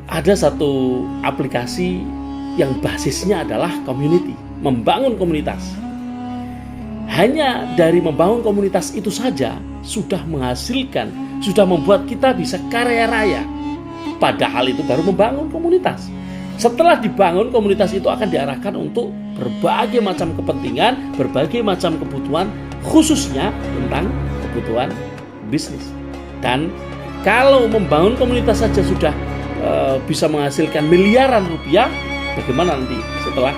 ada satu aplikasi yang basisnya adalah community, membangun komunitas. Hanya dari membangun komunitas itu saja sudah menghasilkan, sudah membuat kita bisa kaya raya. Padahal itu baru membangun komunitas. Setelah dibangun, komunitas itu akan diarahkan untuk berbagai macam kepentingan, berbagai macam kebutuhan, khususnya tentang kebutuhan bisnis. Dan kalau membangun komunitas saja sudah bisa menghasilkan miliaran rupiah, bagaimana nanti setelah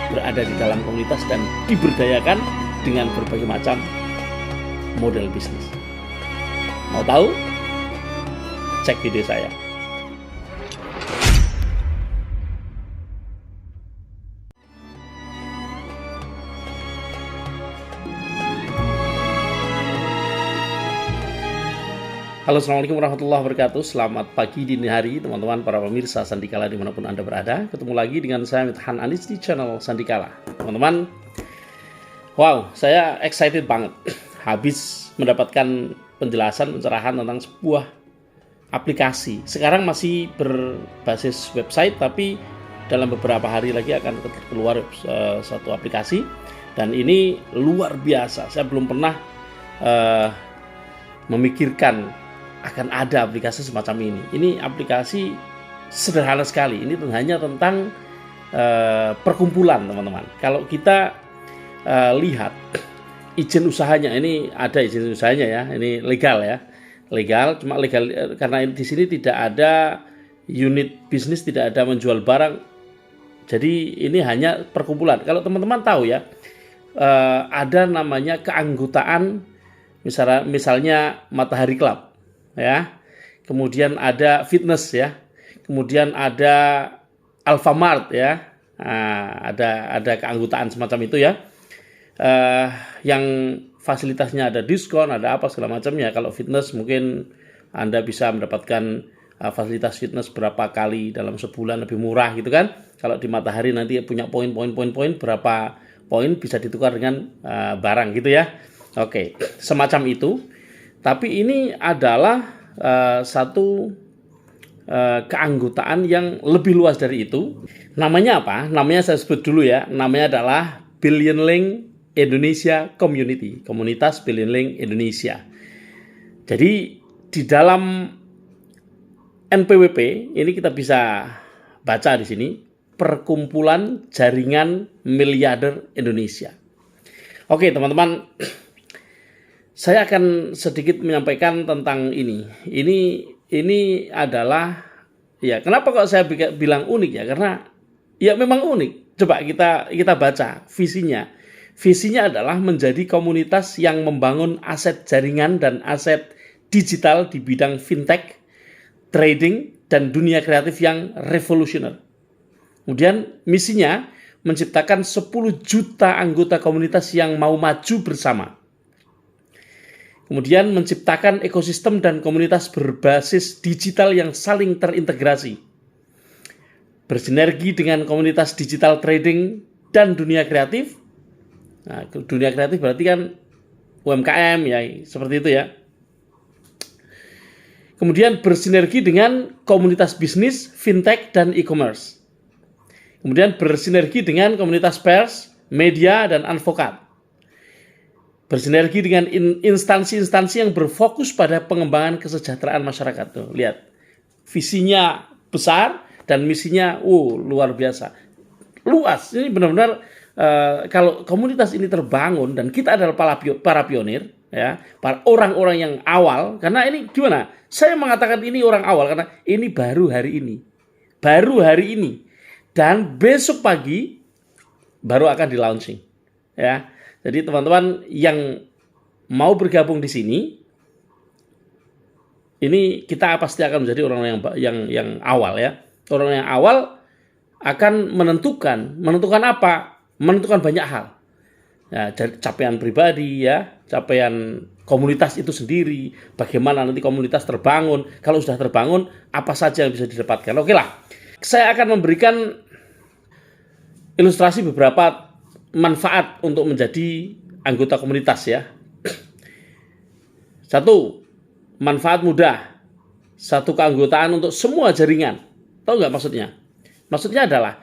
berada di dalam komunitas dan diberdayakan dengan berbagai macam model bisnis. Mau tahu? Cek video saya. Halo, assalamualaikum warahmatullahi wabarakatuh. Selamat pagi, dini hari, teman-teman para pemirsa Sandikala dimanapun Anda berada. Ketemu lagi dengan saya Mithan Anis di channel Sandikala. Teman-teman, wow, saya excited banget. Habis mendapatkan penjelasan, pencerahan tentang sebuah aplikasi. Sekarang masih berbasis website, tapi dalam beberapa hari lagi akan keluar satu aplikasi. Dan ini luar biasa. Saya belum pernah memikirkan akan ada aplikasi semacam ini. Ini aplikasi sederhana sekali. Ini hanya tentang perkumpulan, teman-teman. Kalau kita lihat izin usahanya, ini ada izin usahanya ya. Ini legal ya, legal. Cuma legal karena di sini tidak ada unit bisnis, tidak ada menjual barang. Jadi ini hanya perkumpulan. Kalau teman-teman tahu ya, ada namanya keanggotaan. Misalnya Matahari Club ya, kemudian ada fitness ya, kemudian ada Alfamart ya, ada keanggotaan semacam itu ya, yang fasilitasnya ada diskon, ada apa segala macamnya. Kalau fitness mungkin Anda bisa mendapatkan fasilitas fitness berapa kali dalam sebulan lebih murah gitu kan. Kalau di Matahari nanti punya poin berapa poin bisa ditukar dengan barang gitu ya. Oke, semacam itu. Tapi ini adalah satu keanggotaan yang lebih luas dari itu. Namanya apa? Namanya saya sebut dulu ya. Namanya adalah Billion Link Indonesia Community, Komunitas Billion Link Indonesia. Jadi di dalam NPWP ini kita bisa baca di sini, Perkumpulan Jaringan Miliarder Indonesia. Oke, teman-teman. Saya akan sedikit menyampaikan tentang ini. Ini adalah ya, kenapa kok saya bilang unik ya? Karena ya memang unik. Coba kita baca visinya. Visinya adalah menjadi komunitas yang membangun aset jaringan dan aset digital di bidang fintech, trading dan dunia kreatif yang revolusioner. Kemudian misinya menciptakan 10 juta anggota komunitas yang mau maju bersama. Kemudian menciptakan ekosistem dan komunitas berbasis digital yang saling terintegrasi. Bersinergi dengan komunitas digital trading dan dunia kreatif. Nah, dunia kreatif berarti kan UMKM ya, seperti itu ya. Kemudian bersinergi dengan komunitas bisnis, fintech, dan e-commerce. Kemudian bersinergi dengan komunitas pers, media, dan advokat. Bersinergi dengan instansi-instansi yang berfokus pada pengembangan kesejahteraan masyarakat. Tuh, lihat. Visinya besar dan misinya luar biasa. Luas. Ini benar-benar kalau komunitas ini terbangun dan kita adalah para pionir, ya, para orang-orang yang awal. Karena ini gimana? Saya mengatakan ini orang awal karena ini baru hari ini. Baru hari ini. Dan besok pagi baru akan di-launching. Ya. Jadi teman-teman yang mau bergabung di sini, ini kita pasti akan menjadi orang yang awal ya. Orang yang awal akan menentukan apa? Menentukan banyak hal. Ya, capaian pribadi ya, capaian komunitas itu sendiri, bagaimana nanti komunitas terbangun. Kalau sudah terbangun, apa saja yang bisa didapatkan. Oke lah, saya akan memberikan ilustrasi beberapa manfaat untuk menjadi anggota komunitas ya. 1. Manfaat mudah. 1 keanggotaan untuk semua jaringan. Tahu nggak maksudnya? Maksudnya adalah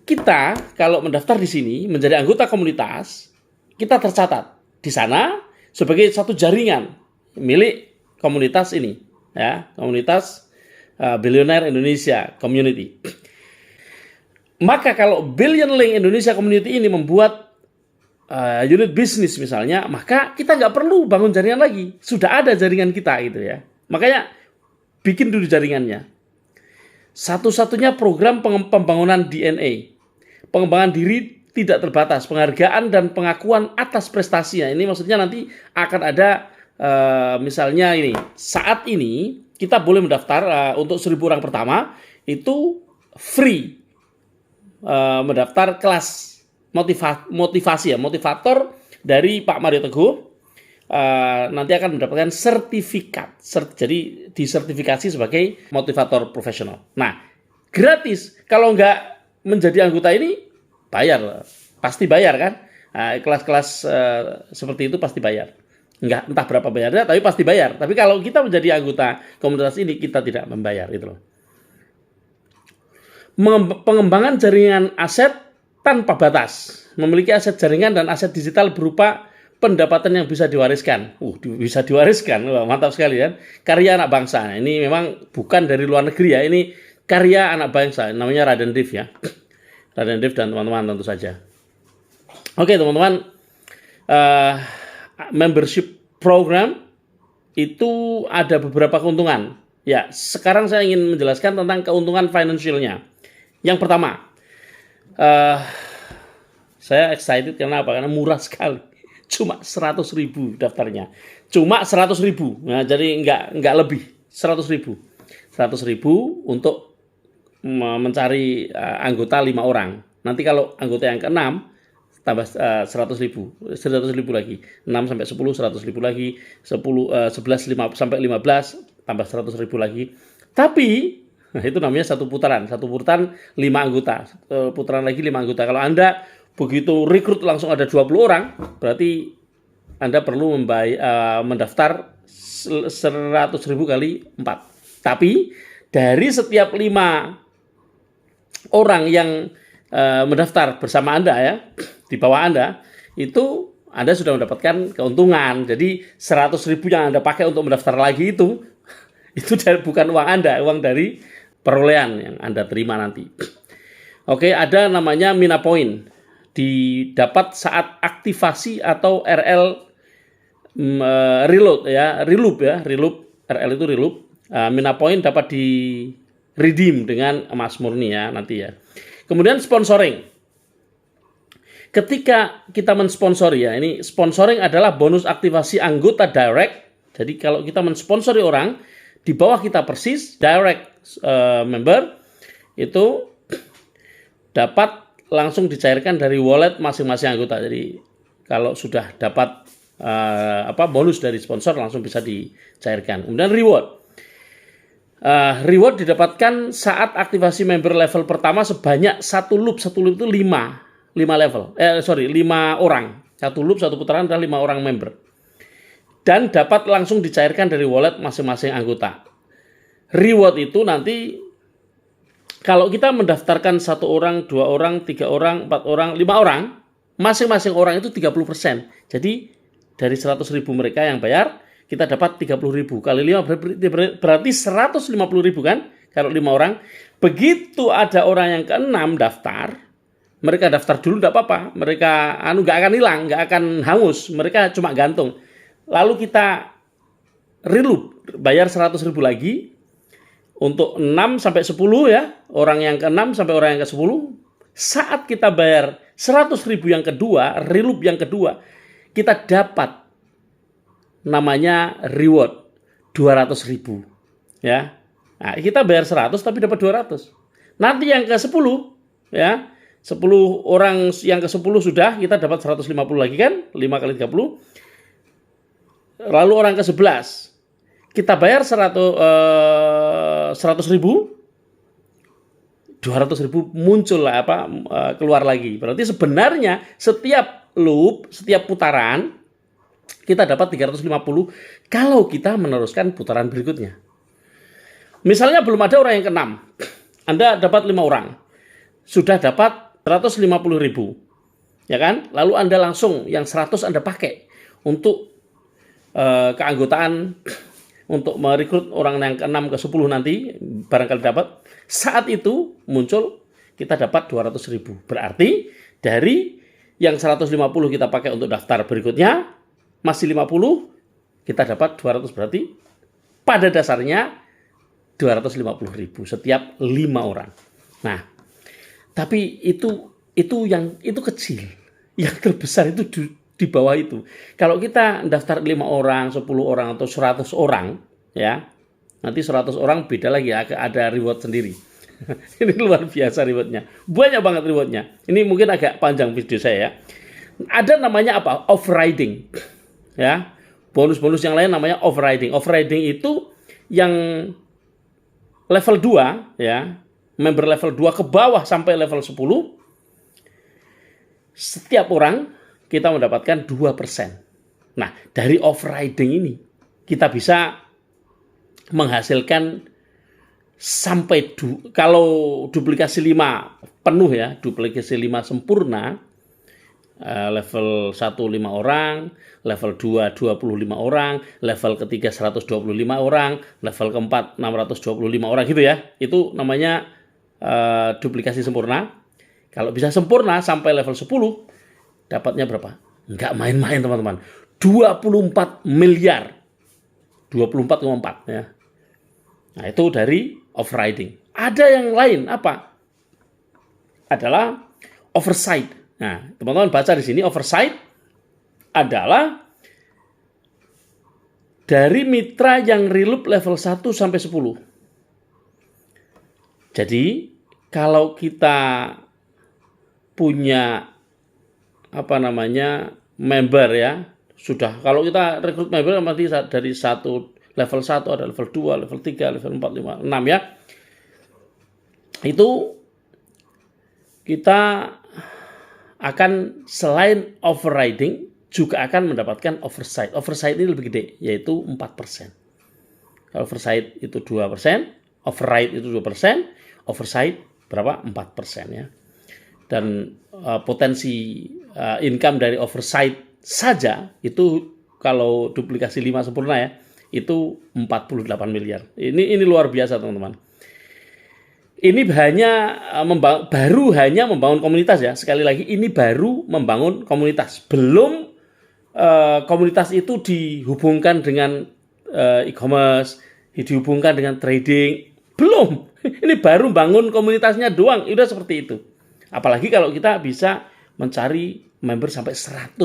kita kalau mendaftar di sini menjadi anggota komunitas, kita tercatat di sana sebagai satu jaringan milik komunitas ini, ya, komunitas Billionaire Indonesia Community. Maka kalau Billion Link Indonesia Community ini membuat unit bisnis misalnya, maka kita nggak perlu bangun jaringan lagi, sudah ada jaringan kita gitu ya. Makanya bikin dulu jaringannya. Satu-satunya program pembangunan DNA. Pengembangan diri tidak terbatas, penghargaan dan pengakuan atas prestasinya. Ini maksudnya nanti akan ada misalnya ini, saat ini kita boleh mendaftar untuk 1.000 orang pertama itu free mendaftar kelas motivasi ya, motivator dari Pak Mario Teguh. Nanti akan mendapatkan sertifikat, jadi disertifikasi sebagai motivator profesional. Nah, gratis. Kalau nggak menjadi anggota ini bayar, pasti bayar kan? Kelas-kelas seperti itu pasti bayar. Enggak, entah berapa bayarnya, tapi pasti bayar. Tapi kalau kita menjadi anggota komunitas ini, kita tidak membayar, itu loh. Pengembangan jaringan aset tanpa batas. Memiliki aset jaringan dan aset digital berupa pendapatan yang bisa diwariskan. Bisa diwariskan, wah, mantap sekali kan? Karya anak bangsa. Nah, ini memang bukan dari luar negeri ya, ini karya anak bangsa, namanya Raden Dev ya. Raden Dev dan teman-teman tentu saja. Oke teman-teman, membership program itu ada beberapa keuntungan. Ya, sekarang saya ingin menjelaskan tentang keuntungan finansialnya. Yang pertama, saya excited karena apa? Karena murah sekali. Cuma 100.000 daftarnya. Cuma 100.000. Nah, jadi nggak lebih. 100.000. 100.000 untuk mencari anggota 5 orang. Nanti kalau anggota yang ke-6 tambah 100.000 lagi, 6 sampai 10 100.000 lagi, 11 sampai 15 tambah 100.000 lagi. Tapi itu namanya satu putaran 5 anggota, putaran lagi 5 anggota. Kalau Anda begitu rekrut langsung ada 20 orang, berarti Anda perlu mendaftar 100.000 kali 4. Tapi dari setiap 5 orang yang mendaftar bersama Anda ya, di bawah Anda, itu Anda sudah mendapatkan keuntungan. Jadi 100.000 yang Anda pakai untuk mendaftar lagi itu bukan uang Anda, uang dari perolehan yang Anda terima nanti. Oke, ada namanya Mina Point. Didapat saat aktivasi atau RL reload ya, reloop RL itu reloop. Mina Point dapat di redeem dengan emas murni ya nanti ya. Kemudian sponsoring. Ketika kita mensponsori ya, ini sponsoring adalah bonus aktivasi anggota direct. Jadi kalau kita mensponsori orang di bawah kita persis direct member itu dapat langsung dicairkan dari wallet masing-masing anggota. Jadi kalau sudah dapat bonus dari sponsor langsung bisa dicairkan. Kemudian reward. Reward didapatkan saat aktivasi member level pertama sebanyak 1 loop. 1 loop itu 5 level. 5 orang. 1 loop, 1 putaran adalah 5 orang member. Dan dapat langsung dicairkan dari wallet masing-masing anggota. Reward itu nanti kalau kita mendaftarkan 1 orang, 2 orang, 3 orang, 4 orang, 5 orang, masing-masing orang itu 30%. Jadi dari 100.000 mereka yang bayar, kita dapat 30.000 kali 5 berarti 150.000 kan kalau 5 orang. Begitu ada orang yang ke-6 daftar, mereka daftar dulu enggak apa-apa, mereka enggak akan hilang, enggak akan hangus, mereka cuma gantung. Lalu kita reloop, bayar 100.000 lagi untuk 6 sampai 10 ya, orang yang ke-6 sampai orang yang ke-10. Saat kita bayar 100.000 yang kedua, reloop yang kedua, kita dapat namanya reward 200.000 ya. Nah, kita bayar 100 tapi dapat 200. Nanti yang ke-10 ya, 10 orang yang ke-10 sudah kita dapat 150 lagi kan, 5 kali 30. Lalu orang ke-11 kita bayar 100.000, 200.000 muncul keluar lagi. Berarti sebenarnya setiap loop, setiap putaran kita dapat 350 kalau kita meneruskan putaran berikutnya. Misalnya belum ada orang yang ke-6, Anda dapat 5 orang, sudah dapat 150.000, ya kan? Lalu Anda langsung yang 100 Anda pakai untuk keanggotaan, untuk merekrut orang yang ke-6 ke 10 nanti, barangkali dapat. Saat itu muncul kita dapat 200.000. Berarti dari yang 150 kita pakai untuk daftar berikutnya, masih 50, kita dapat 200, berarti pada dasarnya 250.000 setiap 5 orang. Nah, tapi itu kecil. Yang terbesar itu di bawah itu. Kalau kita daftar 5 orang, 10 orang atau 100 orang, ya. Nanti 100 orang beda lagi, ada reward sendiri. Ini luar biasa rewardnya. Banyak banget rewardnya. Ini mungkin agak panjang video saya ya. Ada namanya apa? Overriding. Ya. Bonus-bonus yang lain namanya overriding. Overriding itu yang level 2 ya. Member level 2 ke bawah sampai level 10. Setiap orang kita mendapatkan 2%. Nah, dari overriding ini kita bisa menghasilkan sampai kalau duplikasi 5 penuh ya, duplikasi 5 sempurna, level 1 5 orang, level 2 25 orang, level ketiga 125 orang, level keempat 625 orang gitu ya. Itu namanya duplikasi sempurna. Kalau bisa sempurna sampai level 10, dapatnya berapa? Enggak main-main teman-teman. 24 miliar. 24,4 ya. Nah, itu dari overriding. Ada yang lain apa? Adalah oversight. Nah, teman-teman baca di sini, oversight adalah dari mitra yang reloop level 1 sampai 10. Jadi, kalau kita punya member ya, sudah, kalau kita rekrut member nanti dari level 1 ada level 2, level 3, level 4, 5, 6 ya. Itu kita akan selain overriding juga akan mendapatkan oversight. Oversight ini lebih gede, yaitu 4%. Kalau oversight itu 2%, override itu 2%, oversight berapa? 4% ya. Dan potensi income dari oversight saja itu kalau duplikasi 5 sempurna ya, itu 48 miliar. Ini luar biasa teman-teman. Ini baru hanya membangun komunitas ya. Sekali lagi ini baru membangun komunitas. Belum komunitas itu dihubungkan dengan e-commerce, dihubungkan dengan trading. Belum. Ini baru bangun komunitasnya doang. Udah seperti itu. Apalagi kalau kita bisa mencari member sampai 100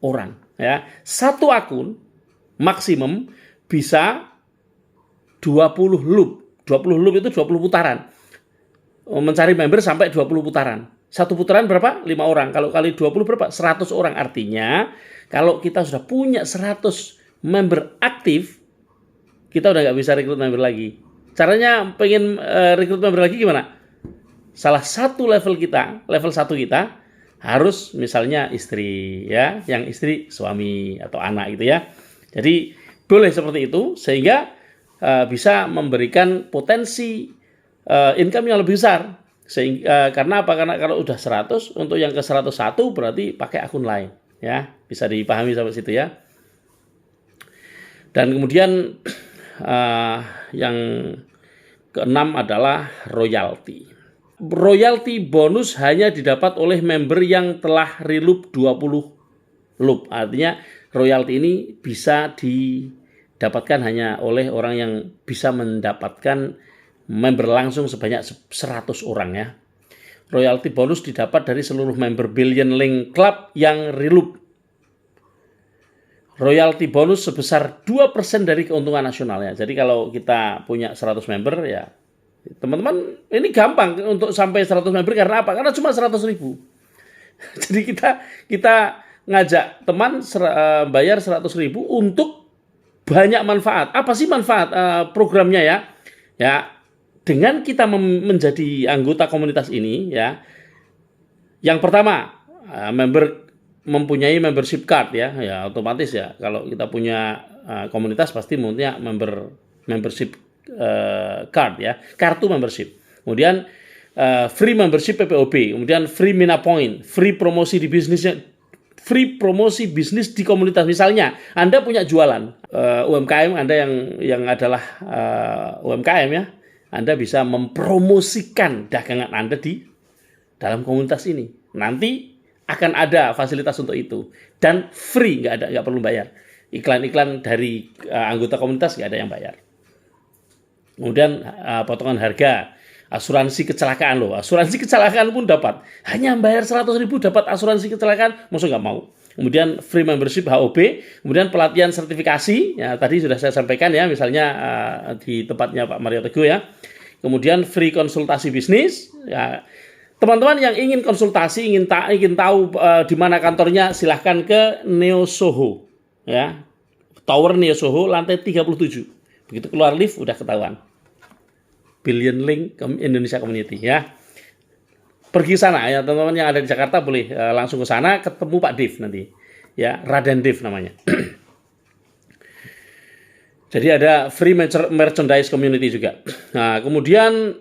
orang ya. Satu akun maksimum bisa 20 loop. 20 loop itu 20 putaran. Mencari member sampai 20 putaran. Satu putaran berapa? 5 orang. Kalau kali 20 berapa? 100 orang. Artinya kalau kita sudah punya 100 member aktif, kita udah nggak bisa rekrut member lagi. Caranya pengen rekrut member lagi gimana? Salah satu level 1 kita harus misalnya istri ya, yang istri suami atau anak gitu ya. Jadi boleh seperti itu sehingga bisa memberikan potensi income yang lebih besar. Karena apa? Karena kalau udah 100, untuk yang ke 101 berarti pakai akun lain ya. Bisa dipahami sampai situ ya. Dan kemudian yang keenam adalah royalti. Royalti bonus hanya didapat oleh member yang telah reloop 20 loop. Artinya royalti ini bisa didapatkan hanya oleh orang yang bisa mendapatkan member langsung sebanyak 100 orang ya. Royalti bonus didapat dari seluruh member Billion Link Club yang reloop. Royalti bonus sebesar 2% dari keuntungan nasionalnya. Jadi kalau kita punya 100 member ya, teman-teman, ini gampang untuk sampai 100 member karena apa? Karena cuma 100.000. Jadi kita ngajak teman bayar 100.000 untuk banyak manfaat. Apa sih manfaat programnya ya? Ya, dengan kita menjadi anggota komunitas ini ya. Yang pertama, mempunyai membership card ya. Ya otomatis ya kalau kita punya komunitas pasti punya membership card ya, kartu membership. Kemudian free membership PPOB, kemudian free Mina Point, free promosi di bisnisnya, free promosi bisnis di komunitas. Misalnya Anda punya jualan UMKM, Anda yang adalah UMKM ya, Anda bisa mempromosikan dagangan Anda di dalam komunitas ini. Nanti akan ada fasilitas untuk itu dan free, nggak perlu bayar. Iklan-iklan dari anggota komunitas nggak ada yang bayar. Kemudian potongan harga, asuransi kecelakaan loh. Asuransi kecelakaan pun dapat. Hanya bayar 100.000 dapat asuransi kecelakaan, maksud nggak mau. Kemudian free membership HOB, kemudian pelatihan sertifikasi, ya tadi sudah saya sampaikan ya, misalnya di tempatnya Pak Mario Teguh ya. Kemudian free konsultasi bisnis, ya. Teman-teman yang ingin konsultasi, ingin tahu di mana kantornya, silahkan ke Neo Soho ya. Tower Neo Soho lantai 37. Begitu keluar lift udah ketahuan. Billion Link Indonesia Community ya. Pergi sana ya teman-teman yang ada di Jakarta, boleh langsung ke sana, ketemu Pak Dev nanti ya, Raden Dev namanya. Jadi ada free merchandise community juga. Nah, kemudian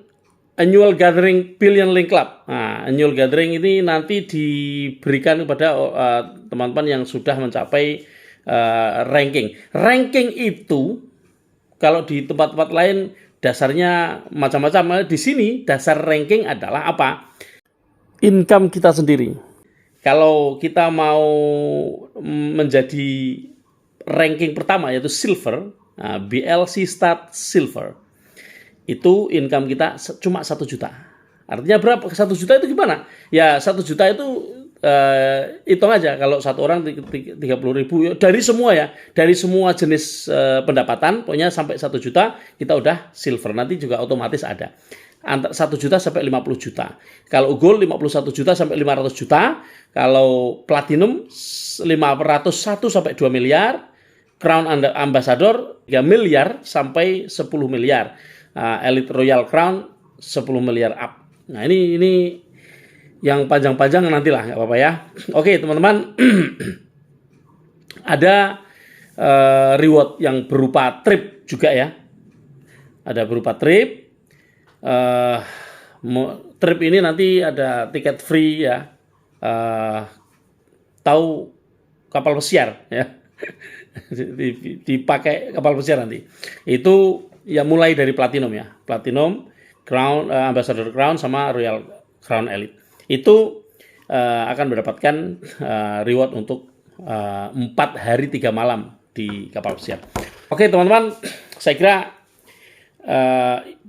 annual gathering Billion Link Club. Nah, annual gathering ini nanti diberikan kepada teman-teman yang sudah mencapai ranking. Ranking itu kalau di tempat-tempat lain dasarnya macam-macam. Di sini dasar ranking adalah apa? Income kita sendiri. Kalau kita mau menjadi ranking pertama yaitu silver, BLC Start Silver, itu income kita cuma 1 juta. Artinya berapa? 1 juta itu gimana? Ya 1 juta itu hitung aja kalau satu orang 30.000 ya, dari semua ya, dari semua jenis pendapatan, pokoknya sampai 1 juta kita udah silver. Nanti juga otomatis ada 1 juta sampai 50 juta. Kalau gold 51 juta sampai 500 juta. Kalau platinum 501 sampai 2 miliar. Crown Ambassador 3 miliar sampai 10 miliar. Elite Royal Crown 10 miliar up. Nah ini yang panjang-panjang nantilah, nggak apa-apa ya. Oke teman-teman, ada reward yang berupa trip juga ya. Ada berupa trip. Trip ini nanti ada tiket free ya. Tahu kapal pesiar ya. Dipakai kapal pesiar nanti. Itu ya mulai dari platinum ya. Platinum, Crown, Ambassador Crown sama Royal Crown Elite. Itu akan mendapatkan reward untuk 4 hari 3 malam di kapal pesiar. Oke teman-teman, saya kira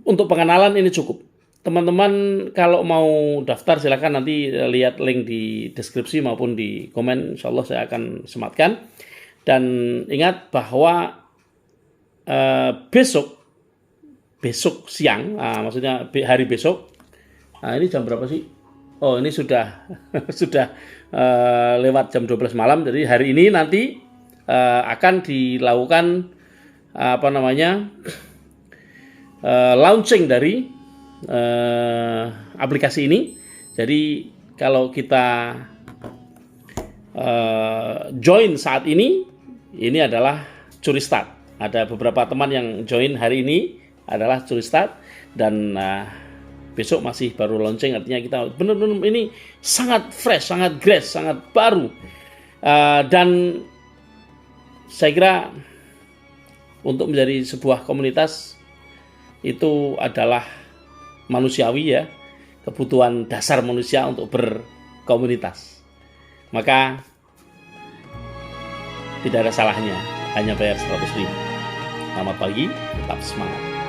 untuk pengenalan ini cukup. Teman-teman kalau mau daftar silakan nanti lihat link di deskripsi maupun di komen, insya Allah saya akan sematkan. Dan ingat bahwa besok siang, maksudnya hari besok, ini jam berapa sih? Oh ini sudah lewat jam 12 malam. Jadi hari ini nanti akan dilakukan launching dari aplikasi ini. Jadi kalau kita join saat ini adalah curi start. Ada beberapa teman yang join hari ini adalah curi start dan besok masih baru launching, artinya kita benar-benar ini sangat fresh, sangat grass, sangat baru. Dan saya kira untuk menjadi sebuah komunitas itu adalah manusiawi ya, kebutuhan dasar manusia untuk berkomunitas. Maka tidak ada salahnya hanya bayar 100.000. Selamat pagi, tetap semangat.